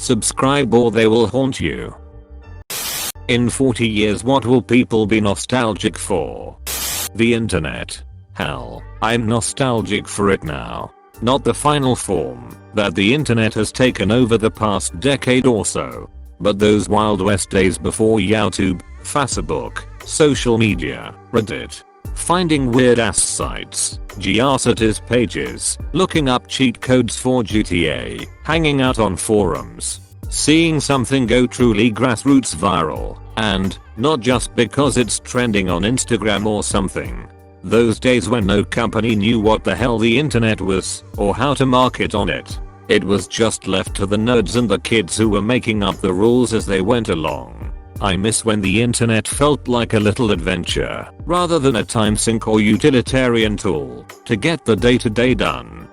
Subscribe or they will haunt you. In 40 years, what will people be nostalgic for? The internet. Hell, I'm nostalgic for it now. Not the final form that the internet has taken over the past decade or so, but those Wild West days before YouTube, Facebook, social media, Reddit. Finding weird ass sites, Geocities pages, looking up cheat codes for GTA, hanging out on forums, seeing something go truly grassroots viral, and not just because it's trending on Instagram or something. Those days when no company knew what the hell the internet was or how to market on it. It was just left to the nerds and the kids who were making up the rules as they went along. I miss when the internet felt like a little adventure rather than a time sink or utilitarian tool to get the day-to-day done.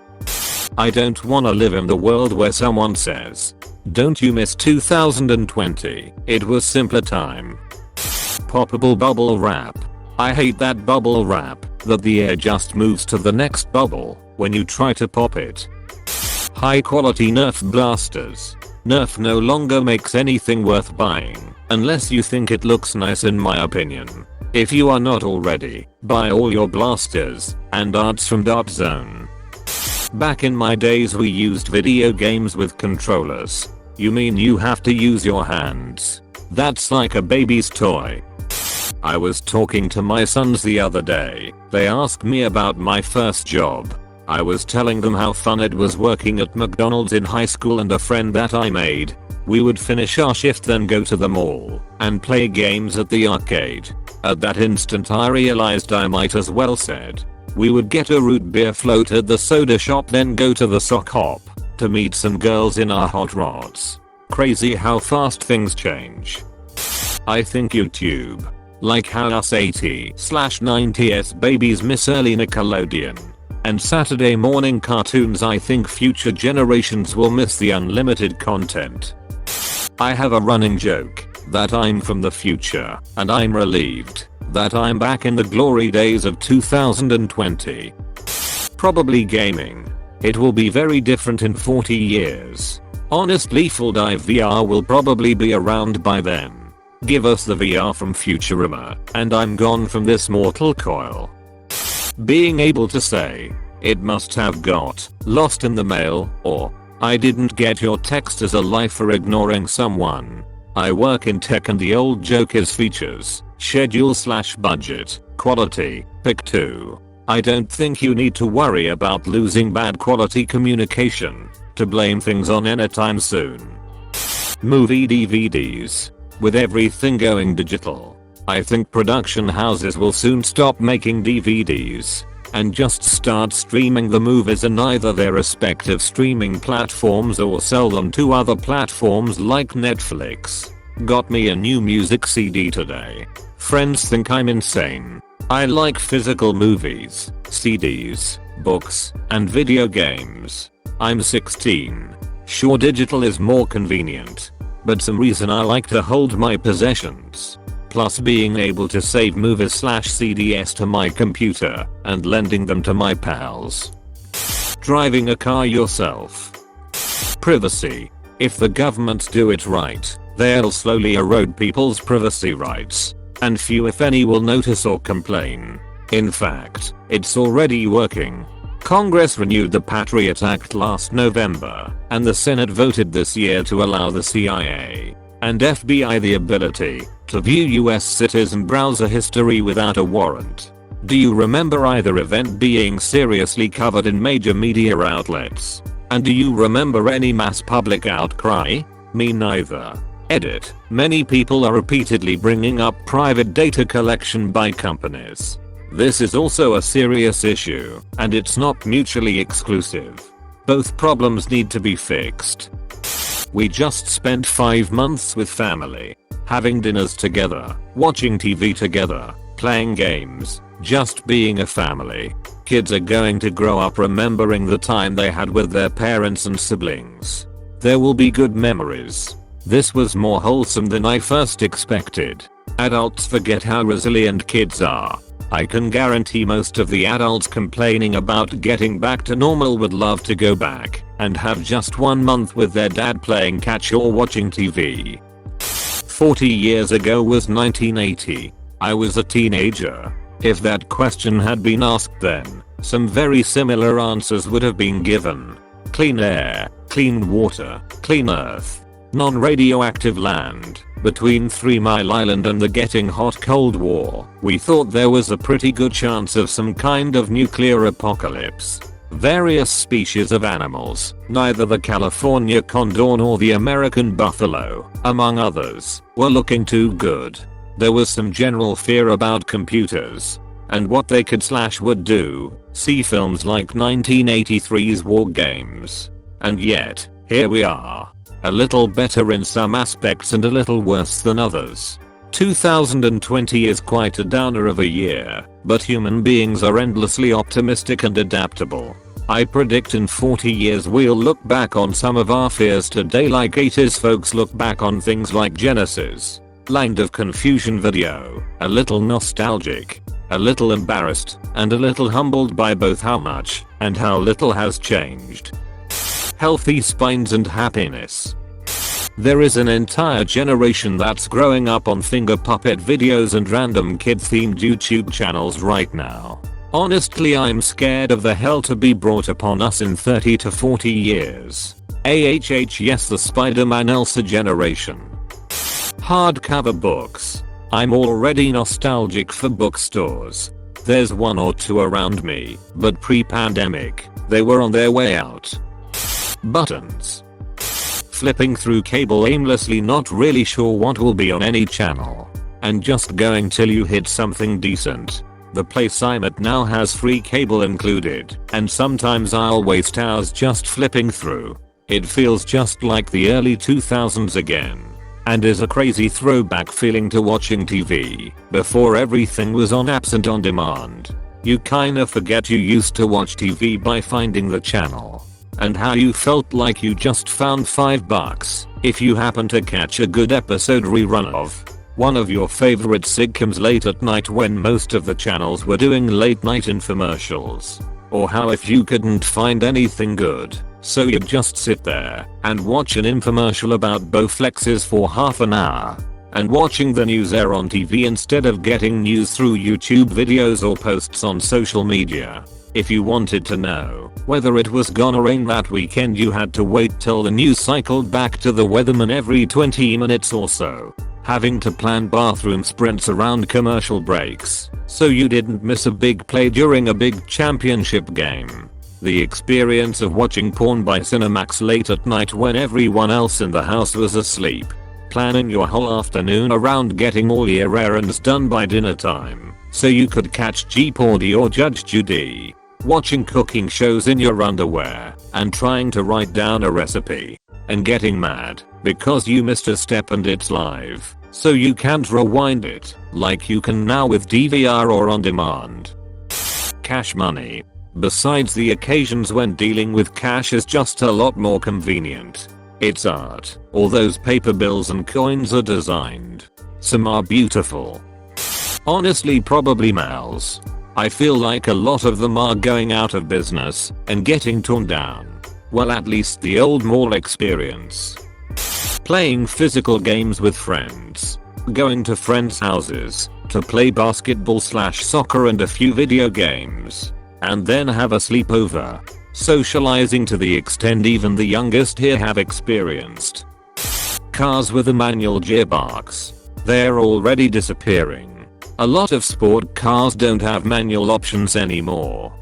I don't wanna live in the world where someone says, "Don't you miss 2020? It was simpler time." Poppable bubble wrap. I hate that bubble wrap that the air just moves to the next bubble when you try to pop it. High quality Nerf blasters. Nerf no longer makes anything worth buying unless you think it looks nice, in my opinion. If you are not already, buy all your blasters and darts from Dart Zone. Back in my days we used video games with controllers. You mean you have to use your hands? That's like a baby's toy. I was talking to my sons the other day. They asked me about my first job. I was telling them how fun it was working at McDonald's in high school and a friend that I made. We would finish our shift, then go to the mall and play games at the arcade. At that instant I realized I might as well said. We would get a root beer float at the soda shop, then go to the sock hop to meet some girls in our hot rods. Crazy how fast things change. I think YouTube. Like how us 80/90s babies miss early Nickelodeon and Saturday morning cartoons, I think future generations will miss the unlimited content. I have a running joke that I'm from the future and I'm relieved that I'm back in the glory days of 2020. Probably gaming. It will be very different in 40 years. Honestly, Full Dive VR will probably be around by then. Give us the VR from Futurama and I'm gone from this mortal coil. Being able to say, "It must have got lost in the mail," or "I didn't get your text" as a life for ignoring someone. I work in tech and the old joke is features, schedule/budget, quality, pick two. I don't think you need to worry about losing bad quality communication to blame things on anytime soon. Movie DVDs. With everything going digital, I think production houses will soon stop making DVDs and just start streaming the movies in either their respective streaming platforms or sell them to other platforms like Netflix. Got me a new music CD today. Friends think I'm insane. I like physical movies, CDs, books, and video games. I'm 16. Sure, digital is more convenient, but some reason I like to hold my possessions. Plus being able to save movies/CDs to my computer and lending them to my pals. Driving a car yourself. Privacy. If the governments do it right, they'll slowly erode people's privacy rights, and few if any will notice or complain. In fact, it's already working. Congress renewed the Patriot Act last November, and the Senate voted this year to allow the CIA and FBI the ability to view US citizen browser history without a warrant. Do you remember either event being seriously covered in major media outlets? And do you remember any mass public outcry? Me neither. Edit. Many people are repeatedly bringing up private data collection by companies. This is also a serious issue, and it's not mutually exclusive. Both problems need to be fixed. We just spent 5 months with family, having dinners together, watching TV together, playing games, just being a family. Kids are going to grow up remembering the time they had with their parents and siblings. There will be good memories. This was more wholesome than I first expected. Adults forget how resilient kids are. I can guarantee most of the adults complaining about getting back to normal would love to go back and have just 1 month with their dad playing catch or watching TV. 40 years ago was 1980. I was a teenager. If that question had been asked then, some very similar answers would have been given. Clean air, clean water, clean earth, non-radioactive land. Between 3 Mile Island and the getting hot Cold War, we thought there was a pretty good chance of some kind of nuclear apocalypse. Various species of animals, neither the California condor nor the American buffalo, among others, were looking too good. There was some general fear about computers and what they could/would do. See films like 1983's War Games. And yet, here we are. A little better in some aspects and a little worse than others. 2020 is quite a downer of a year, but human beings are endlessly optimistic and adaptable. I predict in 40 years we'll look back on some of our fears today like 80s folks look back on things like Genesis. Land of Confusion video, a little nostalgic, a little embarrassed, and a little humbled by both how much and how little has changed. Healthy spines and happiness. There is an entire generation that's growing up on finger puppet videos and random kid-themed YouTube channels right now. Honestly, I'm scared of the hell to be brought upon us in 30 to 40 years. Yes, the Spider-Man Elsa generation. Hardcover books. I'm already nostalgic for bookstores. There's 1 or 2 around me, but pre-pandemic, they were on their way out. Buttons. Flipping through cable aimlessly, not really sure what will be on any channel, and just going till you hit something decent. The place I'm at now has free cable included, and sometimes I'll waste hours just flipping through. It feels just like the early 2000s again, and is a crazy throwback feeling to watching TV before everything was on apps and on demand. You kinda forget you used to watch TV by finding the channel, and how you felt like you just found $5 if you happen to catch a good episode rerun of one of your favorite sitcoms late at night when most of the channels were doing late night infomercials. Or how if you couldn't find anything good, so you'd just sit there and watch an infomercial about Bowflexes for half an hour, and watching the news air on TV instead of getting news through YouTube videos or posts on social media. If you wanted to know whether it was gonna rain that weekend, you had to wait till the news cycled back to the weatherman every 20 minutes or so, having to plan bathroom sprints around commercial breaks so you didn't miss a big play during a big championship game. The experience of watching porn by Cinemax late at night when everyone else in the house was asleep. Planning your whole afternoon around getting all your errands done by dinner time so you could catch Jeopardy or Judge Judy. Watching cooking shows in your underwear and trying to write down a recipe and getting mad because you missed a step and it's live, so you can't rewind it like you can now with DVR or on demand. Cash money. Besides the occasions when dealing with cash is just a lot more convenient. It's art. All those paper bills and coins are designed. Some are beautiful. Honestly, probably malls. I feel like a lot of them are going out of business and getting torn down. Well, at least the old mall experience. Playing physical games with friends. Going to friends' houses to play basketball/soccer and a few video games. And then have a sleepover. Socializing to the extent even the youngest here have experienced. Cars with a manual gearbox. They're already disappearing. A lot of sport cars don't have manual options anymore.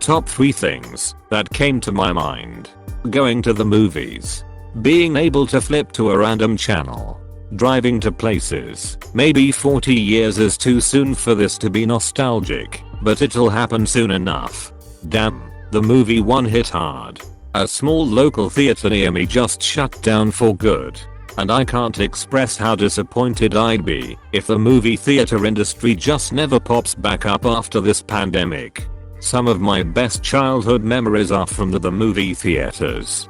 Top 3 things that came to my mind. Going to the movies. Being able to flip to a random channel. Driving to places. Maybe 40 years is too soon for this to be nostalgic, but it'll happen soon enough. Damn, the movie one hit hard. A small local theater near me just shut down for good. And I can't express how disappointed I'd be if the movie theater industry just never pops back up after this pandemic. Some of my best childhood memories are from the movie theaters.